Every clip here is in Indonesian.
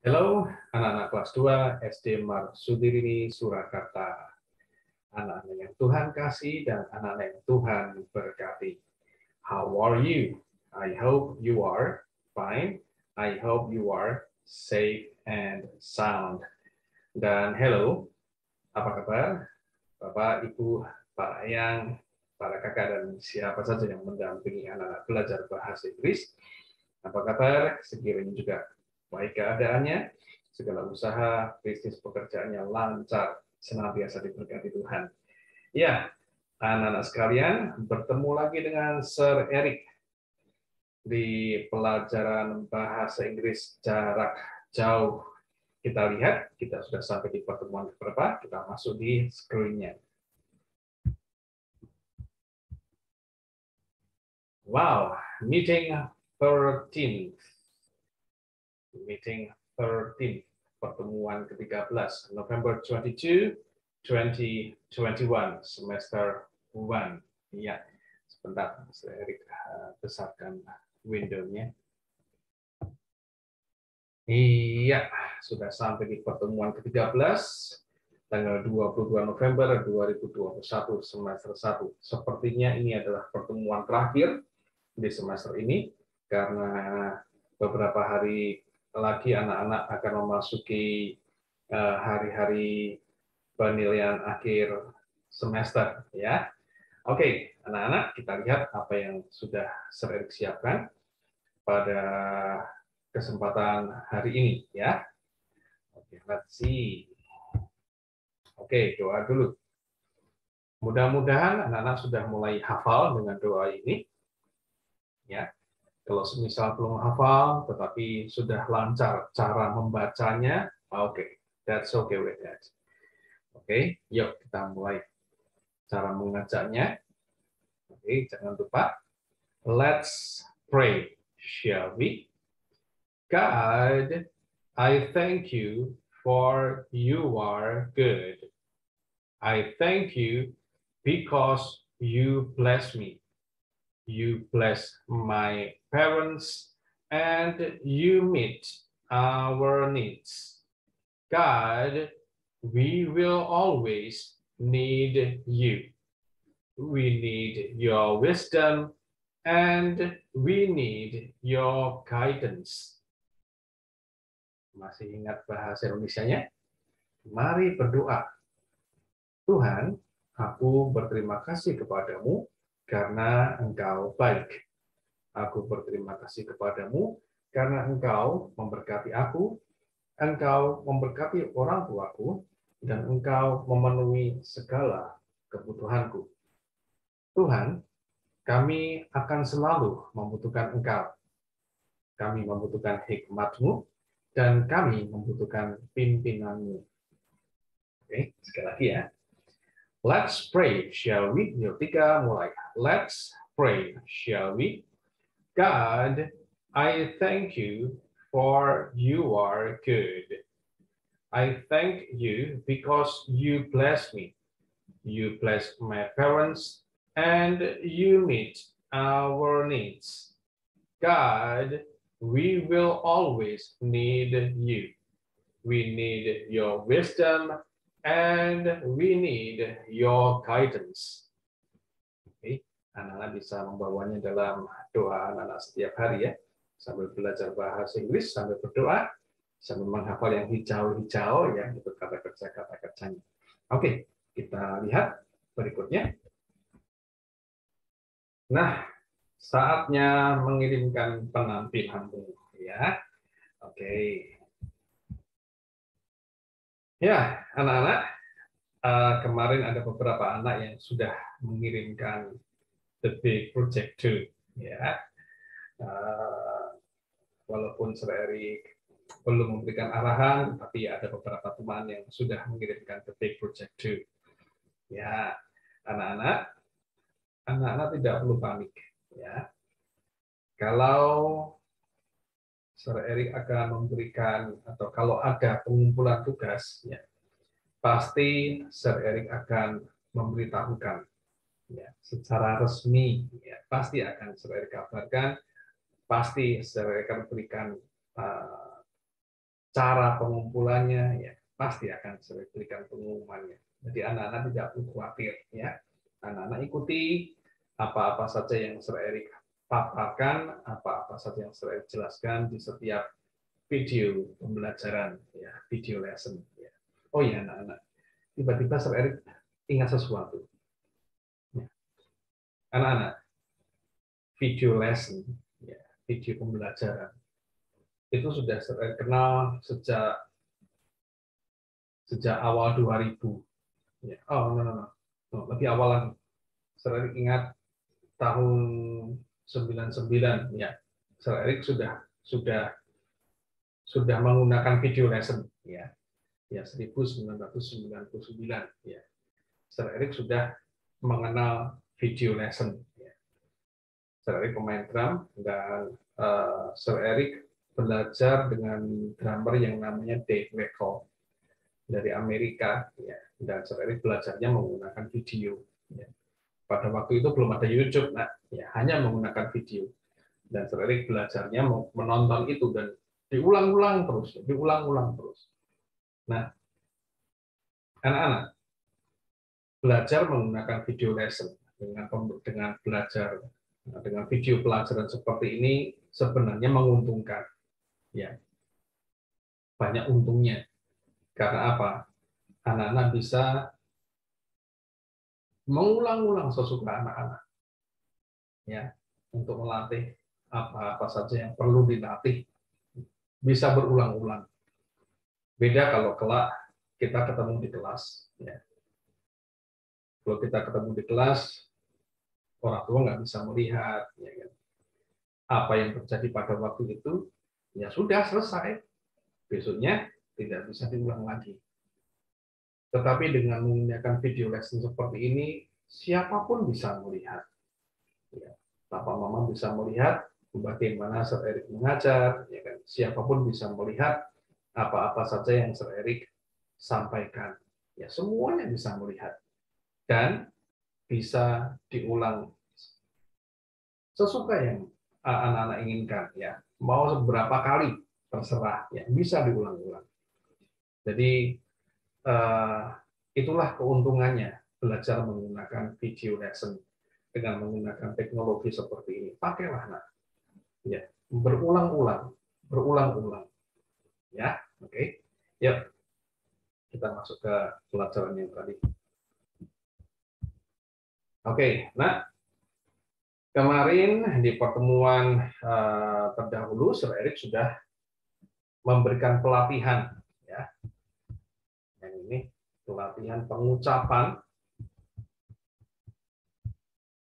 Halo, anak-anak kelas 2 SD Marsudirini Surakarta. Anak-anak yang Tuhan kasih dan anak-anak yang Tuhan berkati. How are you? I hope you are fine. I hope you are safe and sound. Dan hello, apa kabar? Bapak, Ibu, Pak Ayang, para kakak dan siapa saja yang mendampingi anak-anak belajar bahasa Inggris. Apa kabar? Sekiranya juga baik keadaannya, segala usaha, bisnis pekerjaannya lancar, senantiasa diberkati Tuhan. Ya, anak-anak sekalian, bertemu lagi dengan Sir Eric di pelajaran bahasa Inggris jarak jauh. Kita lihat, kita sudah sampai di pertemuan keberapa, kita masuk di screen-nya. Wow, meeting 13. Meeting 13. Pertemuan ke-13, November 22, 2021, semester 1. Ya, sebentar, saya besarkan window-nya. Iya, sudah sampai di pertemuan ke-13, tanggal 22 November 2021, semester 1. Sepertinya ini adalah pertemuan terakhir di semester ini, karena beberapa hari lagi anak-anak akan memasuki hari-hari penilaian akhir semester, ya. Oke, anak-anak, kita lihat apa yang sudah Sir Eric siapkan pada kesempatan hari ini, ya. Oke, let's see. Oke, doa dulu. Mudah-mudahan anak-anak sudah mulai hafal dengan doa ini, ya. Kalau semisal belum hafal, tetapi sudah lancar cara membacanya, oke, that's okay with that. Oke, yuk kita mulai cara mengajaknya. Oke, jangan lupa. Let's pray, shall we? God, I thank you for you are good. I thank you because you bless me. You bless my parents, and you meet our needs. God, we will always need you. We need your wisdom, and we need your guidance. Masih ingat bahasa Indonesianya? Mari berdoa. Tuhan, aku berterima kasih kepadamu karena Engkau baik. Aku berterima kasih kepadamu karena Engkau memberkati aku, Engkau memberkati orang tuaku, dan Engkau memenuhi segala kebutuhanku. Tuhan, kami akan selalu membutuhkan Engkau. Kami membutuhkan hikmat-Mu, dan kami membutuhkan pimpinan-Mu. Oke, sekali lagi ya. Let's pray, shall we? Yuk, 3, mulai. Let's pray, shall we? God, I thank you for you are good. I thank you because you bless me. You bless my parents, and you meet our needs. God, we will always need you. We need your wisdom, and we need your guidance. Oke, anak-anak bisa membawanya dalam doa anak-anak setiap hari ya, sambil belajar bahasa Inggris, sambil berdoa, sambil menghafal yang hijau-hijau ya, itu kata kerjanya. Oke, kita lihat berikutnya. Nah, saatnya mengirimkan penampilanmu ya. Oke. Ya, anak-anak, kemarin ada beberapa anak yang sudah mengirimkan the big project too, ya. Walaupun Sir Eric belum memberikan arahan, tapi ada beberapa teman yang sudah mengirimkan the big project too. Ya, anak-anak tidak perlu panik, ya. Kalau Sir Eric akan memberikan atau kalau ada pengumpulan tugas, ya, pasti Sir Eric akan memberitahukan ya, secara resmi, ya, pasti akan Sir Eric kabarkan, pasti Sir Eric akan berikan cara pengumpulannya, ya pasti akan saya berikan pengumumannya. Jadi anak-anak tidak perlu khawatir, ya. Anak-anak ikuti apa-apa saja yang Sir Erik paparkan, apa-apa saja yang Sir Erik jelaskan di setiap video pembelajaran, ya, video lesson. Ya. Oh iya anak-anak, tiba-tiba Sir Erik ingat sesuatu. Ya. Anak-anak, video lesson, ya, video pembelajaran itu sudah Sir Erik kenal sejak awal 2000. Ya. Oh, no. Lebih awal lagi. Sir Erik ingat tahun 99, ya. Sir Erik sudah menggunakan video lesson, ya. Ya 1999, ya. Sir Erik sudah mengenal video lesson, ya. Sir Erik pemain drum dan Sir Erik belajar dengan drummer yang namanya Dave Weckl dari Amerika, ya. Dan Sir Erik belajarnya menggunakan video, ya. Pada waktu itu belum ada YouTube, nah, ya, hanya menggunakan video. Dan Sir Erik belajarnya menonton itu dan diulang-ulang terus, diulang-ulang terus. Nah, anak-anak belajar menggunakan video lesson dengan belajar dengan video pelajaran seperti ini sebenarnya menguntungkan, ya, banyak untungnya. Karena apa? Anak-anak bisa mengulang-ulang sesuka anak-anak, ya, untuk melatih apa-apa saja yang perlu dilatih, bisa berulang-ulang. Beda kalau kelak kita ketemu di kelas, ya. Kalau kita ketemu di kelas, orang tua nggak bisa melihat, ya kan? Apa yang terjadi pada waktu itu, ya sudah selesai. Besoknya tidak bisa diulang lagi. Tetapi dengan menggunakan video lesson seperti ini, siapapun bisa melihat. Ya, Papa Mama bisa melihat bagaimana Sir Erik mengajar, ya kan? Siapapun bisa melihat apa-apa saja yang Sir Erik sampaikan. Ya, semuanya bisa melihat dan bisa diulang sesuka yang anak-anak inginkan, ya. Mau seberapa kali terserah, ya, bisa diulang-ulang. Jadi itulah keuntungannya belajar menggunakan video lesson dengan menggunakan teknologi seperti ini. Pakailah, nak. Ya, berulang-ulang, berulang-ulang. Ya, oke. Yuk, kita masuk ke pelajaran yang tadi. Oke, nah, kemarin di pertemuan terdahulu, Sir Erik sudah memberikan pelatihan, ya. Yang ini pelatihan pengucapan.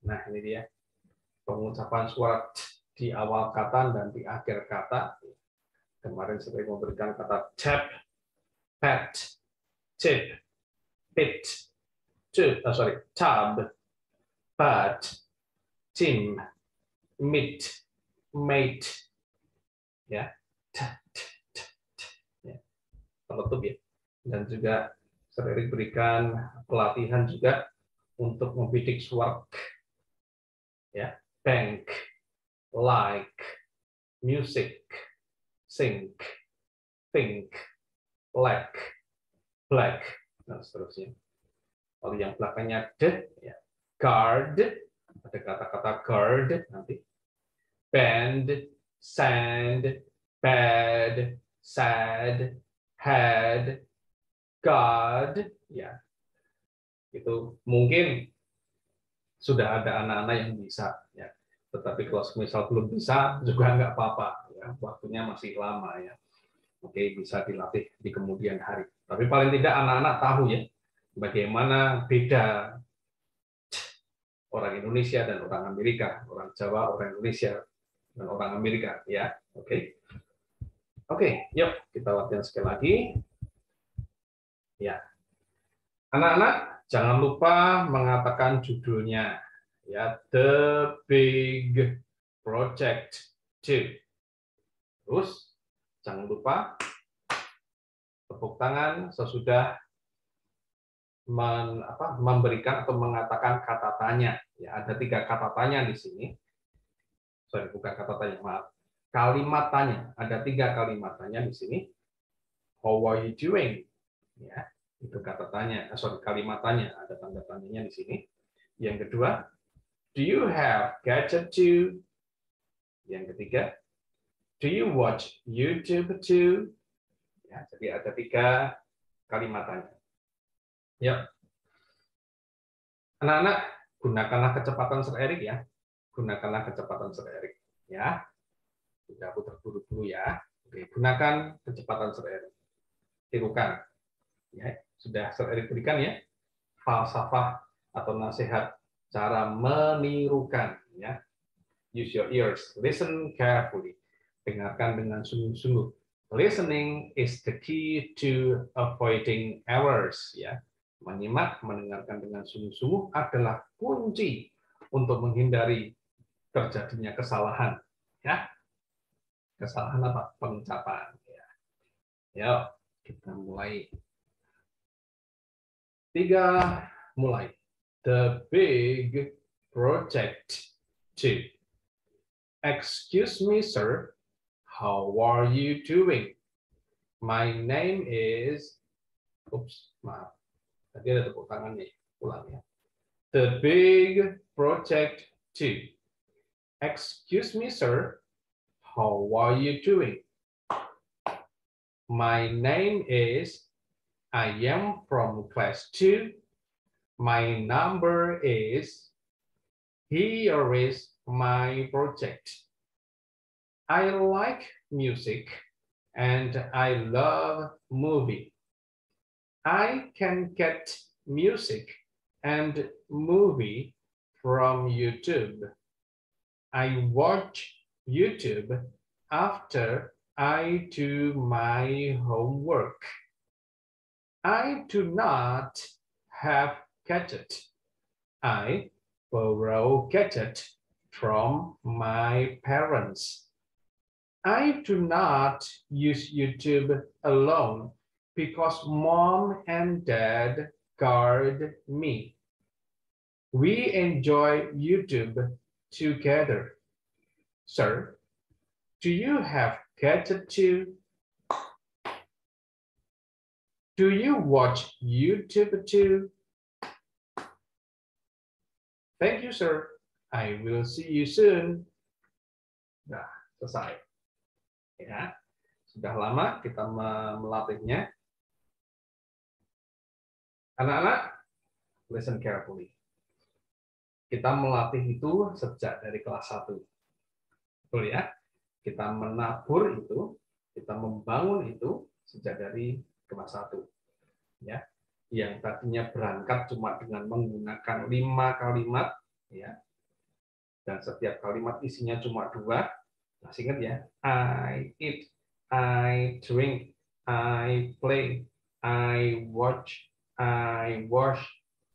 Nah, ini dia pengucapan suara di awal kata dan di akhir kata. Kemarin saya memberikan kata tap, pat, tip, pit, tab, pad, tim, meet, mate, ya, penutup, ya. Dan juga saya berikan pelatihan juga untuk membidik suara, ya, bank, like, music, sink, think, like, black, dan seterusnya. Kalau yang belakangnya d, ya, guard, ada kata-kata guard nanti, band, sand, bad, sad, had, God, ya, itu mungkin sudah ada anak-anak yang bisa, ya. Tetapi kalau misal belum bisa juga nggak apa-apa, ya. Waktunya masih lama, ya. Oke, bisa dilatih di kemudian hari. Tapi paling tidak anak-anak tahu, ya, bagaimana beda orang Indonesia dan orang Amerika, orang Jawa, orang Indonesia, dan orang Amerika, ya. Oke. Oke, yuk kita latihan sekali lagi. Ya. Anak-anak, jangan lupa mengatakan judulnya, ya, The Big Project 2. Terus jangan lupa tepuk tangan sesudah memberikan atau mengatakan kata tanya. Ya, ada 3 kata tanya di sini. Sorry, bukan kata tanya, maaf. Kalimat tanya. Ada 3 kalimat tanya di sini. How are you doing? Ya, itu kata tanya. Kalimat tanya. Ada tanda tanyanya di sini. Yang kedua, do you have gadget too? Yang ketiga, do you watch YouTube too? Ya, jadi ada 3 kalimat tanya. Ya. Anak-anak, gunakanlah kecepatan Sir Erik ya. Gunakanlah kecepatan Sir Erik. Ya. Sudah aku terburu-buru ya. Oke, gunakan kecepatan Sir Erik. Tirukan. Ya, sudah Sir Erik berikan ya. Falsafah atau nasihat cara menirukan ya. Use your ears, listen carefully. Dengarkan dengan sungguh-sungguh. Listening is the key to avoiding errors ya. Menyimak, mendengarkan dengan sungguh-sungguh adalah kunci untuk menghindari terjadinya kesalahan ya. Kesalahan apa? Pengucapan ya. Yuk, kita mulai. 3, mulai. The big project 2. Excuse me, sir. How are you doing? My name is... Oops, maaf. Tadi ada tepuk tangan nih. Ulang ya. The big project 2. Excuse me, sir. How are you doing? My name is... I am from class 2. My number is... Here is my project. I like music and I love movie. I can get music and movie from YouTube. I watch YouTube after I do my homework. I do not have gadget. I borrow gadget from my parents. I do not use YouTube alone because mom and dad guard me. We enjoy YouTube together. Sir, do you have gadget too? Do you watch YouTube too? Thank you, sir. I will see you soon. Nah, selesai. Ya, sudah lama kita melatihnya. Anak-anak, listen carefully. Kita melatih itu sejak dari kelas 1. Betul ya? Kita menabur itu, kita membangun itu sejak dari kelas 1. Ya. Yang tadinya berangkat cuma dengan menggunakan 5 kalimat ya. Dan setiap kalimat isinya cuma 2. Masih ingat ya? I eat, I drink, I play, I watch, I wash.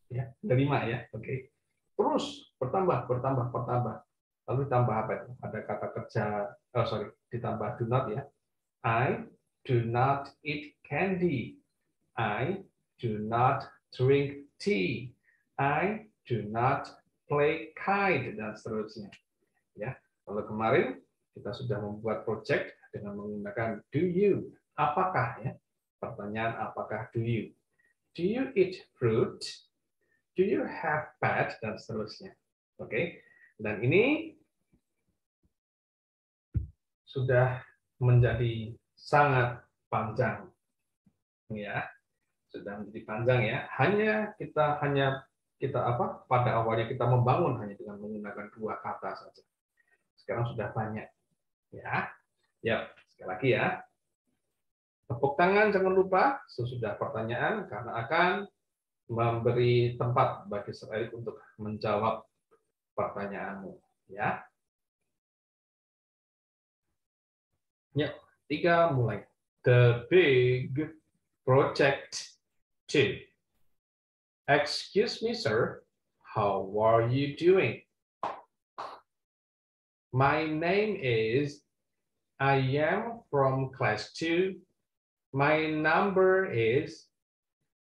Ya, ada 5 ya. Oke. Terus bertambah. Lalu ditambah apa itu? Ada kata kerja, ditambah do not ya. I do not eat candy. I do not drink tea. I do not play kite dan seterusnya. Ya. Lalu kemarin kita sudah membuat project dengan menggunakan do you. Apakah ya? Pertanyaan apakah do you? Do you eat fruit? Do you have pet dan seterusnya. Oke. Dan ini sudah menjadi sangat panjang. Ya. Sudah menjadi panjang ya. Kita pada awalnya kita membangun hanya dengan menggunakan 2 kata saja. Sekarang sudah banyak ya. Ya, sekali lagi ya. Tepuk tangan jangan lupa sesudah pertanyaan karena akan memberi tempat bagi Sir Erik untuk menjawab pertanyaanmu ya. Ya, 3 mulai. The big project 2. Excuse me, sir. How are you doing? My name is... I am from class 2. My number is...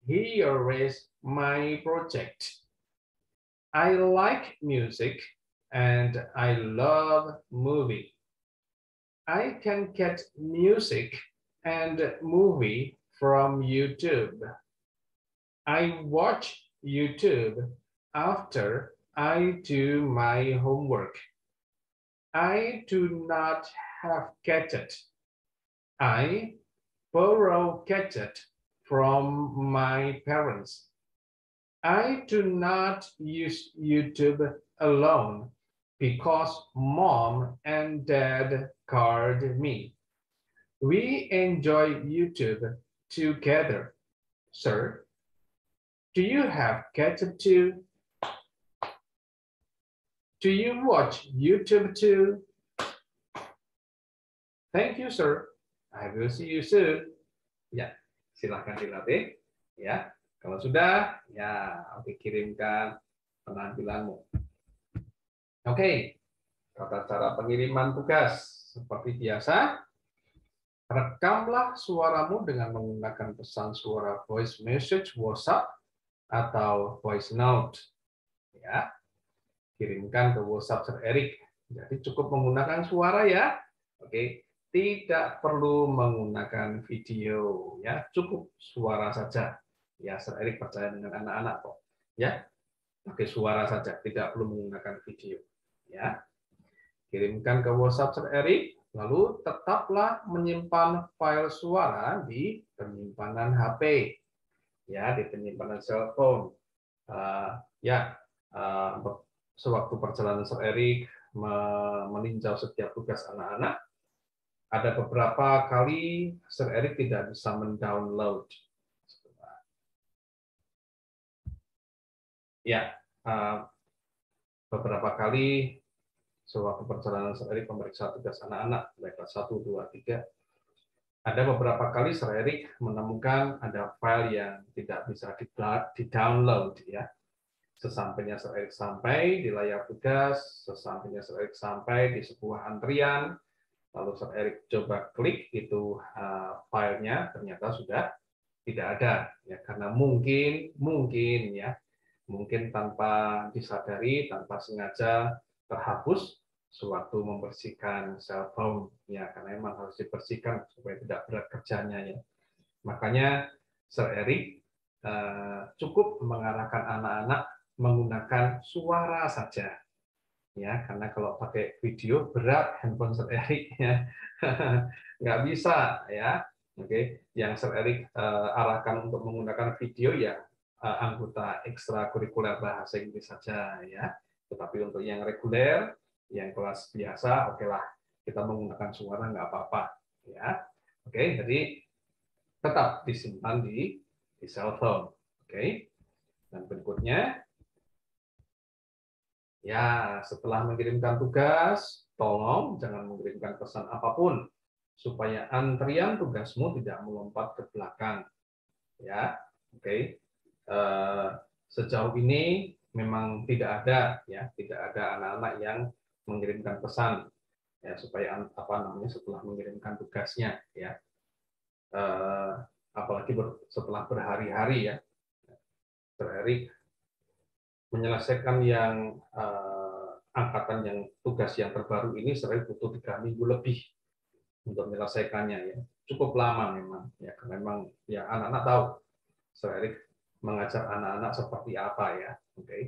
Here is my project. I like music and I love movie. I can get music and movie from YouTube. I watch YouTube after I do my homework. I do not have gadget. I borrow gadget from my parents. I do not use YouTube alone because mom and dad called me. We enjoy YouTube together. Sir, do you have gadget too? Do you watch YouTube too? Thank you, sir. I will see you soon. Ya, silahkan dilatih. Ya, kalau sudah, ya, oke, kirimkan penampilanmu. Oke, tata cara pengiriman tugas seperti biasa. Rekamlah suaramu dengan menggunakan pesan suara voice message WhatsApp atau voice note. Ya, kirimkan ke WhatsApp Sir Erik. Jadi cukup menggunakan suara ya. Oke, tidak perlu menggunakan video ya, cukup suara saja. Ya, Sir Erik percaya dengan anak-anak kok. Ya, pakai suara saja, tidak perlu menggunakan video. Ya, kirimkan ke WhatsApp Sir Erik, lalu tetaplah menyimpan file suara di penyimpanan HP. Ya, di penyimpanan cellphone. Sewaktu perjalanan Sir Erik meninjau setiap tugas anak-anak, ada beberapa kali Sir Erik tidak bisa mendownload. Ya, beberapa kali sewaktu perjalanan Sir Erik memeriksa tugas anak-anak, baik kelas 1, 2, 3, ada beberapa kali Sir Erik menemukan ada file yang tidak bisa di-download ya. Sesampainya Sir Erik sampai di layar tugas, sesampainya Sir Erik sampai di sebuah antrian, lalu Sir Erik coba klik itu filenya, ternyata sudah tidak ada ya, karena mungkin tanpa disadari, tanpa sengaja terhapus sewaktu membersihkan cellphone ya, karena memang harus dibersihkan supaya tidak berat kerjanya ya. Makanya Sir Erik cukup mengarahkan anak-anak menggunakan suara saja ya, karena kalau pakai video berat handphone Sir Erik ya. Nggak bisa ya. Oke, yang Sir Erik arahkan untuk menggunakan video ya anggota ekstrakurikuler bahasa Inggris saja ya. Tetapi untuk yang reguler, yang kelas biasa, oke lah, kita menggunakan suara nggak apa-apa ya. Oke, jadi tetap disimpan di cellphone. Oke. Dan berikutnya, ya, setelah mengirimkan tugas, tolong jangan mengirimkan pesan apapun supaya antrian tugasmu tidak melompat ke belakang. Ya, oke. Sejauh ini memang tidak ada anak-anak yang mengirimkan pesan ya, supaya setelah mengirimkan tugasnya ya. Apalagi setelah berhari-hari ya. Sir Erik menyelesaikan yang angkatan yang tugas yang terbaru ini sering butuh 3 minggu lebih untuk menyelesaikannya ya, cukup lama memang ya, karena memang ya anak-anak tahu Sir Erik mengajar anak-anak seperti apa ya, oke.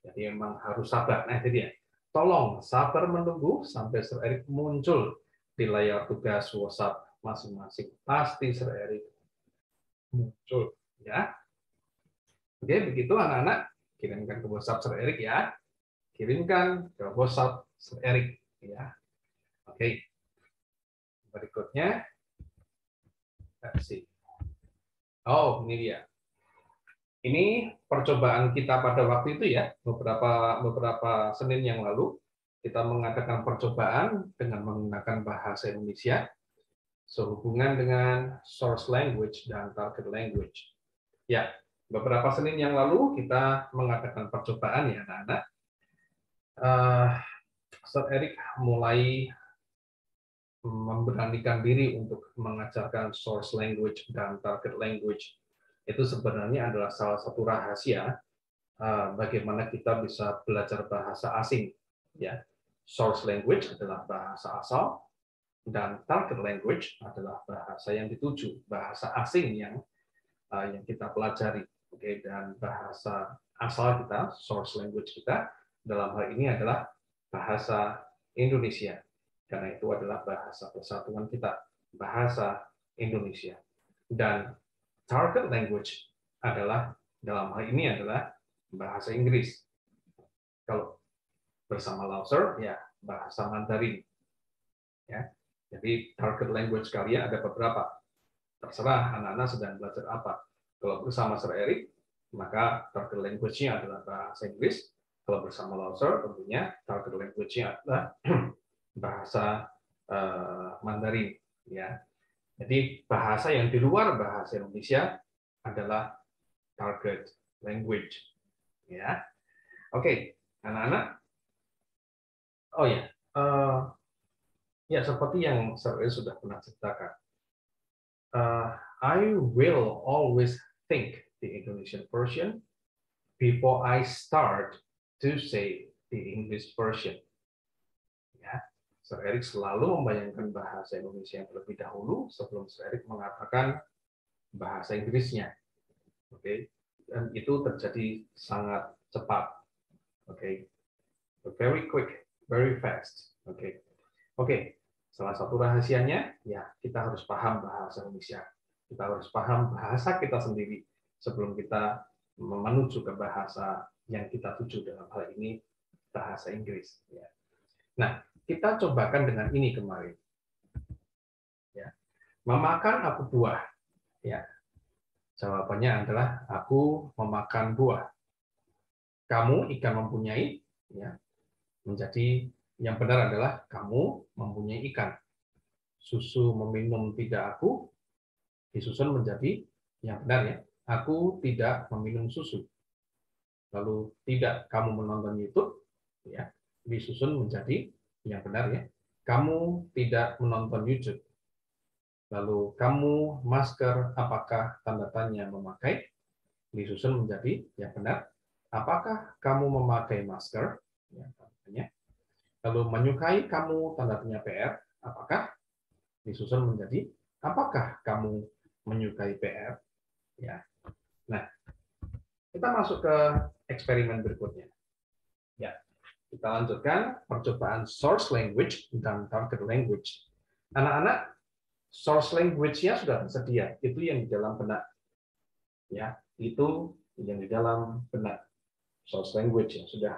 Jadi memang harus sabar. Nah jadi ya, tolong sabar menunggu sampai Sir Erik muncul di layar tugas WhatsApp masing-masing, pasti Sir Erik muncul ya. Oke, begitu anak-anak, kirimkan ke WhatsApp Sir Erik ya. Kirimkan ke WhatsApp Sir Erik ya. Oke. Berikutnya versi. Oh, ini dia. Ini percobaan kita pada waktu itu ya, beberapa Senin yang lalu kita mengadakan percobaan dengan menggunakan bahasa Indonesia sehubungan dengan source language dan target language. Ya, beberapa Senin yang lalu kita mengadakan percobaan ya anak-anak. Sir Erik mulai memberanikan diri untuk mengajarkan source language dan target language. Itu sebenarnya adalah salah satu rahasia bagaimana kita bisa belajar bahasa asing. Ya, source language adalah bahasa asal, Dan target language adalah bahasa yang dituju, bahasa asing yang kita pelajari. Oke, dan bahasa asal kita, source language kita, dalam hal ini adalah bahasa Indonesia. Karena itu adalah bahasa persatuan kita, bahasa Indonesia. Dan target language adalah, dalam hal ini adalah bahasa Inggris. Kalau bersama Lauser, ya bahasa Mandarin. Ya. Jadi target language kalian ada beberapa. Terserah anak-anak sedang belajar apa. Kalau bersama Sir Eric, maka target language-nya adalah bahasa Inggris. Kalau bersama Lauser, tentunya target language-nya adalah bahasa Mandarin. Ya. Jadi bahasa yang di luar bahasa Indonesia adalah target language. Ya, oke, anak-anak. Oh ya, ya seperti yang saya sudah pernah ceritakan. I will always think the Indonesian version before I start to say the English version. Ya, Sir Eric selalu membayangkan bahasa Indonesia yang terlebih dahulu sebelum Sir Eric mengatakan bahasa Inggrisnya. Oke, dan itu terjadi sangat cepat. Oke, very quick, very fast. Oke. Salah satu rahasianya, ya kita harus paham bahasa Indonesia. Kita harus paham bahasa kita sendiri sebelum kita menuju ke bahasa yang kita tuju, dalam hal ini bahasa Inggris. Ya. Nah, kita cobakan dengan ini kemarin. Ya. Memakan aku buah. Ya. Jawabannya adalah aku memakan buah. Kamu ikan mempunyai, ya, menjadi yang benar adalah kamu mempunyai ikan. Susu meminum tidak aku, disusun menjadi yang benar ya. Aku tidak meminum susu. Lalu tidak kamu menonton YouTube, ya, disusun menjadi yang benar ya. Kamu tidak menonton YouTube. Lalu kamu masker apakah tanda tanya memakai, disusun menjadi yang benar. Apakah kamu memakai masker? Ya, tanda tanya. Lalu menyukai kamu tanda tanya PR, apakah? Disusun menjadi apakah kamu menyukai PR? Ya. Nah, kita masuk ke eksperimen berikutnya. Ya, kita lanjutkan percobaan source language dan target language. Anak-anak, source language-nya sudah tersedia. Itu yang di dalam benak. Ya, itu yang di dalam benak. Source language yang sudah.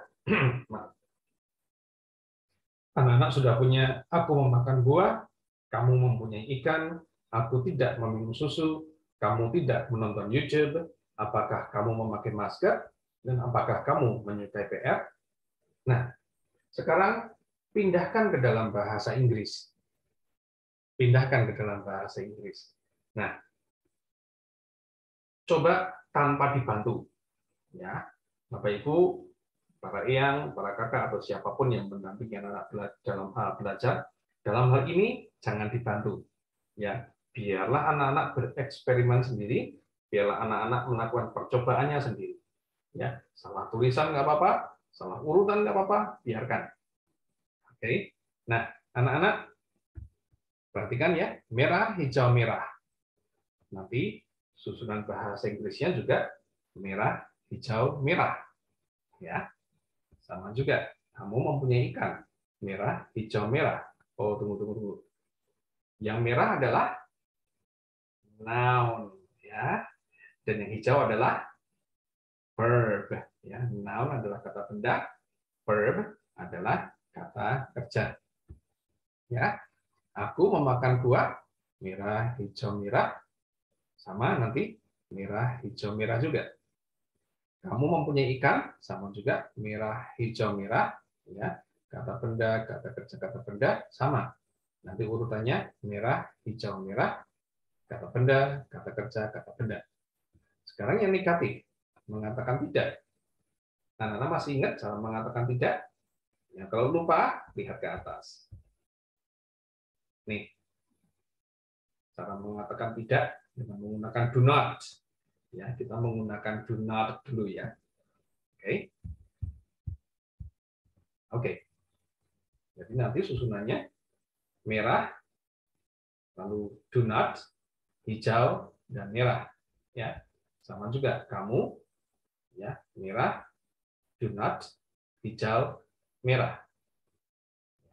Anak-anak sudah punya, aku memakan buah, kamu mempunyai ikan, aku tidak meminum susu, kamu tidak menonton YouTube, apakah kamu memakai masker, dan apakah kamu menyukai PR. Nah, sekarang pindahkan ke dalam bahasa Inggris. Pindahkan ke dalam bahasa Inggris. Nah, coba tanpa dibantu. Ya, Bapak Ibu, para eyang, para kakak, atau siapapun yang mendampingi anak dalam hal belajar, dalam hal ini jangan dibantu. Ya, biarlah anak-anak bereksperimen sendiri, biarlah anak-anak melakukan percobaannya sendiri. Ya, salah tulisan nggak apa-apa, salah urutan nggak apa-apa, biarkan. Oke, nah anak-anak perhatikan ya, merah, hijau, merah. Nanti susunan bahasa Inggrisnya juga merah, hijau, merah. Ya, sama juga. Kamu mempunyai ikan, merah, hijau, merah. Oh, tunggu. Yang merah adalah noun, ya. Dan yang hijau adalah verb, ya. Noun adalah kata benda, verb adalah kata kerja. Ya, aku memakan buah merah, hijau, merah, sama nanti merah, hijau, merah juga. Kamu mempunyai ikan, sama juga merah, hijau, merah, ya. Kata benda, kata kerja, kata benda sama. Nanti urutannya merah, hijau, merah, kata benda, kata kerja, kata benda. Sekarang yang negatif, mengatakan tidak. Anak-anak masih ingat cara mengatakan tidak? Ya, kalau lupa, lihat ke atas. Nih, cara mengatakan tidak dengan menggunakan do not. Ya, kita menggunakan do not dulu ya. Oke. Oke. Jadi nanti susunannya merah, Lalu do not, hijau dan merah. Ya, sama juga kamu, ya merah, do not, hijau, merah.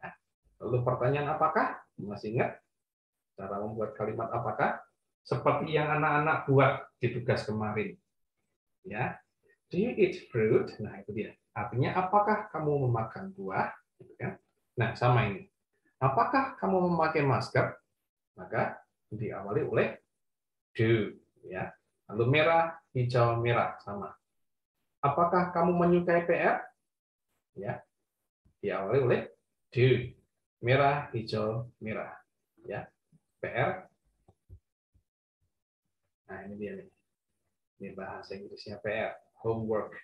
Ya. Lalu pertanyaan apakah? Masih ingat cara membuat kalimat apakah? Seperti yang anak-anak buat di tugas kemarin. Ya, do you eat fruit? Nah itu dia. Artinya apakah kamu memakan buah? Gitu kan? Nah sama ini. Apakah kamu memakai masker? Maka diawali oleh do. Ya. Lalu merah, hijau, merah sama. Apakah kamu menyukai PR? Ya, diawali oleh do. Merah, hijau, merah. Ya, PR. Nah ini dia nih. Ini bahasa Inggrisnya PR. Homework.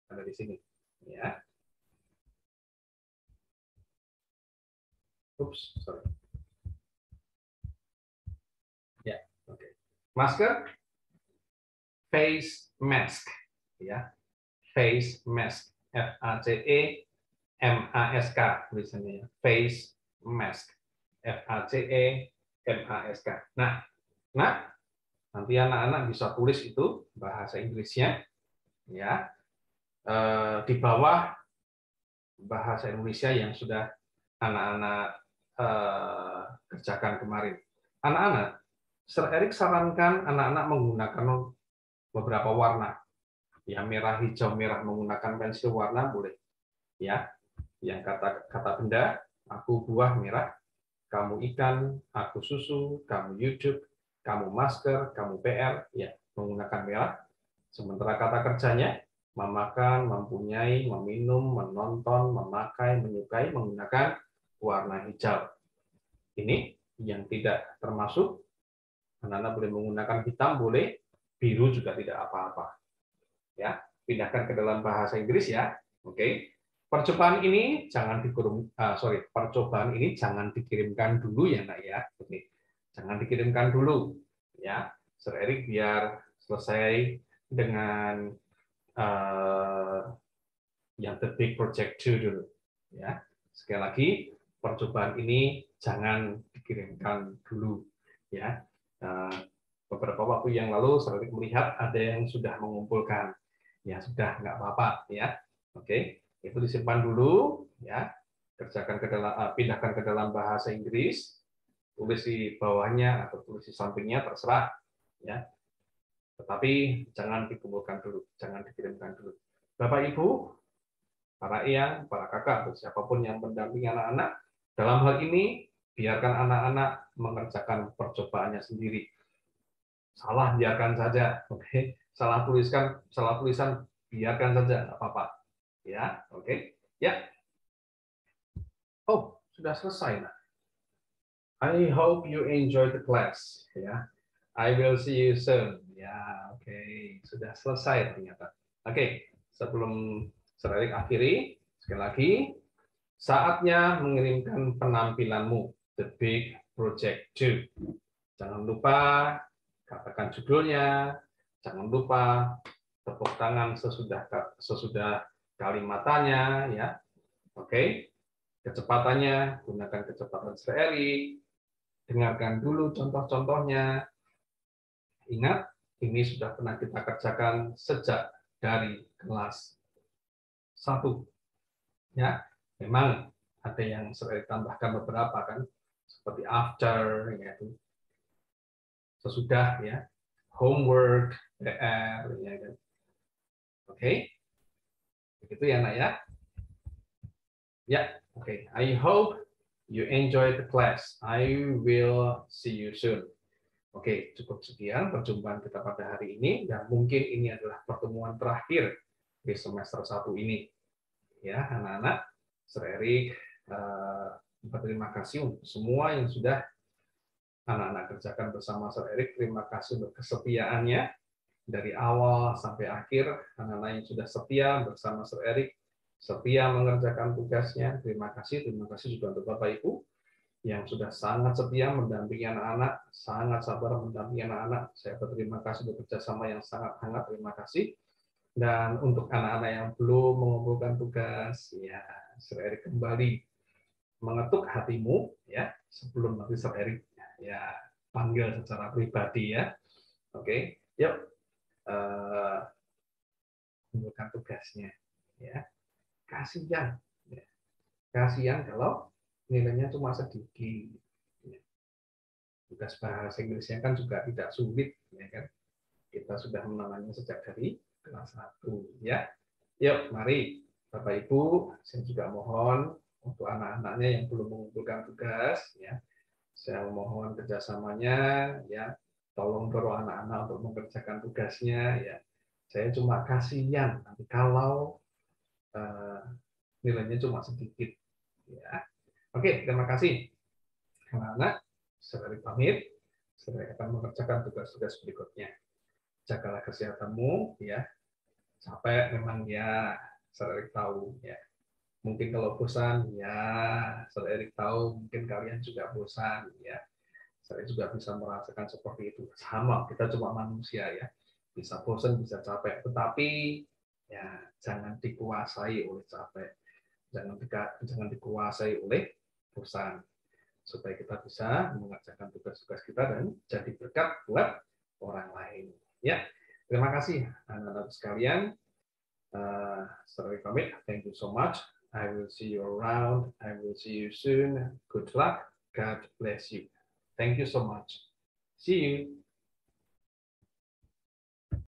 Ada di sini. Ya. Oops, sorry. Ya, oke. Masker, face mask. Ya, face mask. FACE-MASK tulisannya. Face mask. FACE-MASK. Nah, nanti anak-anak bisa tulis itu bahasa Inggrisnya, ya, di bawah bahasa Indonesia yang sudah anak-anak kerjakan kemarin. Anak-anak, Sir Erik sarankan anak-anak menggunakan beberapa warna. Ya, merah, hijau, merah menggunakan pensil warna boleh. Ya, yang kata benda, aku buah merah, kamu ikan, aku susu, kamu YouTube, kamu masker, kamu PR, ya menggunakan merah. Sementara kata kerjanya memakan, mempunyai, meminum, menonton, memakai, menyukai menggunakan warna hijau. Ini yang tidak termasuk, anak-anak boleh menggunakan hitam, boleh, biru juga tidak apa-apa. Ya, pindahkan ke dalam bahasa Inggris ya. Oke. Percobaan ini jangan percobaan ini jangan dikirimkan dulu ya, Nak ya. Oke. Jangan dikirimkan dulu ya. Sir Erik biar selesai dengan yang the big project 2 dulu ya. Sekali lagi, percobaan ini jangan dikirimkan dulu ya. Beberapa waktu yang lalu Sir Erik melihat ada yang sudah mengumpulkan. Ya sudah, nggak apa-apa ya. Oke, itu disimpan dulu ya. Kerjakan ke dalam, pindahkan ke dalam bahasa Inggris, tulis di bawahnya atau tulis di sampingnya terserah ya. Tetapi jangan dikumpulkan dulu, jangan dikirimkan dulu. Bapak Ibu, para eyang, para kakak, atau siapapun yang mendampingi anak-anak, dalam hal ini biarkan anak-anak mengerjakan percobaannya sendiri. Salah biarkan saja, oke. Salah tulisan biarkan saja, nggak apa-apa. Ya, oke. Ya. Oh, sudah selesai, Nak. I hope you enjoy the class. Ya, I will see you soon. Ya, oke. Sudah selesai ternyata. Oke, sebelum Sir Erik akhiri, sekali lagi, saatnya mengirimkan penampilanmu, The Big Project 2. Jangan lupa katakan judulnya, jangan lupa tepuk tangan sesudah kalimatannya, ya. Oke. Kecepatannya, gunakan kecepatan Sir Erik. Dengarkan dulu contoh-contohnya. Ingat, ini sudah pernah kita kerjakan sejak dari kelas 1. Ya, memang ada yang Sir Erik tambahkan beberapa kan, seperti after, yaitu sesudah ya, homework, PR, ya kan. Oke, begitu ya, Nak ya. Ya, oke. I hope you enjoy the class. I will see you soon. Oke, cukup sekian perjumpaan kita pada hari ini, dan mungkin ini adalah pertemuan terakhir di semester 1 ini. Ya, anak-anak, Sir Erik berterima kasih untuk semua yang sudah anak-anak kerjakan bersama Sir Erik. Terima kasih untuk kesetiaannya dari awal sampai akhir. Anak-anak yang sudah setia bersama Sir Erik, setia mengerjakan tugasnya. Terima kasih juga untuk Bapak Ibu yang sudah sangat setia mendampingi anak-anak, sangat sabar mendampingi anak-anak. Saya berterima kasih untuk kerjasama yang sangat hangat. Terima kasih. Dan untuk anak-anak yang belum mengumpulkan tugas, ya, Sir Erik kembali mengetuk hatimu, ya, sebelum nanti Sir Erik ya panggil secara pribadi ya. Oke, yuk kumpulkan tugasnya. Ya, kasihan, ya. Kasihan kalau nilainya cuma sedikit. Ya. Tugas bahasa Inggrisnya kan juga tidak sulit, ya kan? Kita sudah menangani sejak dari kelas 1, ya. Yuk, mari Bapak Ibu, saya juga mohon untuk anak-anaknya yang belum mengumpulkan tugas, ya, saya mohon kerjasamanya, ya, tolong dorong anak-anak untuk mengerjakan tugasnya, ya. Saya cuma kasihan nanti kalau nilainya cuma sedikit, ya. Oke, terima kasih, anak-anak. Saya pamit, saya akan mengerjakan tugas-tugas berikutnya. Jagalah kesehatanmu, ya. Sampai memang ya, saya tahu, ya. Mungkin kalau bosan, ya, saya tahu mungkin kalian juga bosan, ya. Saya juga bisa merasakan seperti itu. Sama, kita cuma manusia ya. Bisa bosan, bisa capek. Tetapi ya jangan dikuasai oleh capek. Jangan dikuasai oleh bosan. Supaya kita bisa mengerjakan tugas-tugas kita dan jadi berkat buat orang lain. Ya, terima kasih anak-anak sekalian. Sorry pamit. Thank you so much. I will see you around. I will see you soon. Good luck. God bless you. Thank you so much. See you.